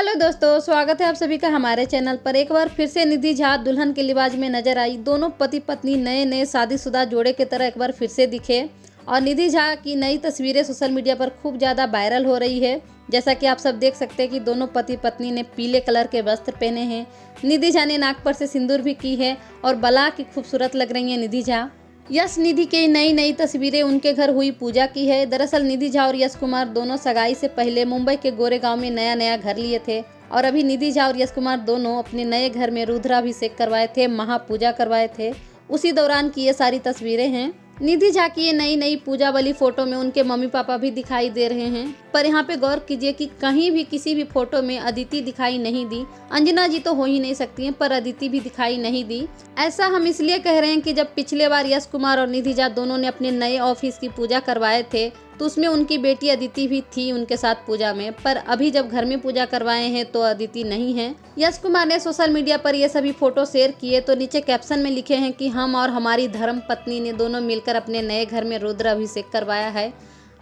Hello दोस्तों, स्वागत है आप सभी का हमारे चैनल पर। एक बार फिर से निधि झा दुल्हन के लिबाज में नजर आई। दोनों पति पत्नी नए नए शादीशुदा जोड़े की तरह एक बार फिर से दिखे और निधि झा की नई तस्वीरें सोशल मीडिया पर खूब ज़्यादा वायरल हो रही है। जैसा कि आप सब देख सकते हैं कि दोनों पति पत्नी ने पीले कलर के वस्त्र पहने हैं। निधि झा ने नाक पर से सिंदूर भी की है और बला की खूबसूरत लग रही है निधि झा। यश निधि की नई तस्वीरें उनके घर हुई पूजा की है। दरअसल निधि झा और यश कुमार दोनों सगाई से पहले मुंबई के गोरेगांव में नया घर लिए थे और अभी निधि झा और यश कुमार दोनों अपने नए घर में रुद्राभिषेक करवाए थे, महापूजा करवाए थे। उसी दौरान की ये सारी तस्वीरें हैं। निधि झा की ये नई पूजा वाली फोटो में उनके मम्मी पापा भी दिखाई दे रहे हैं, पर यहाँ पे गौर कीजिए कि कहीं भी किसी भी फोटो में अदिति दिखाई नहीं दी। अंजना जी तो हो ही नहीं सकती हैं, पर अदिति भी दिखाई नहीं दी। ऐसा हम इसलिए कह रहे हैं कि जब पिछले बार यश कुमार और निधि झा दोनों ने अपने नए ऑफिस की पूजा करवाए थे तो उसमें उनकी बेटी अदिति भी थी उनके साथ पूजा में, पर अभी जब घर में पूजा करवाए हैं तो अदिति नहीं है। यश कुमार ने सोशल मीडिया पर ये सभी फोटो शेयर किए तो नीचे कैप्शन में लिखे हैं कि हम और हमारी धर्म पत्नी ने दोनों मिलकर अपने नए घर में रुद्राभिषेक करवाया है।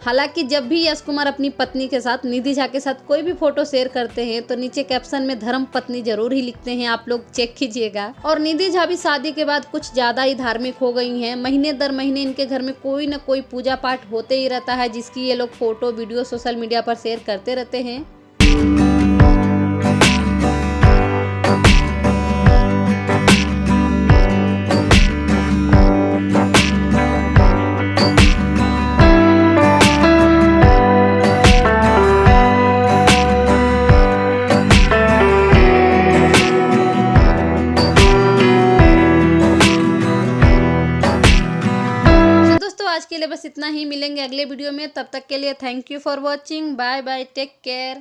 हालांकि जब भी यश कुमार अपनी पत्नी के साथ निधि झा के साथ कोई भी फोटो शेयर करते हैं तो नीचे कैप्शन में धर्म पत्नी जरूर ही लिखते हैं, आप लोग चेक कीजिएगा। और निधि झा भी शादी के बाद कुछ ज्यादा ही धार्मिक हो गई हैं। महीने दर महीने इनके घर में कोई न कोई पूजा पाठ होते ही रहता है, जिसकी ये लोग फोटो वीडियो सोशल मीडिया पर शेयर करते रहते हैं। आज के लिए बस इतना ही। मिलेंगे अगले वीडियो में, तब तक के लिए thank you for watching. Bye bye, take care.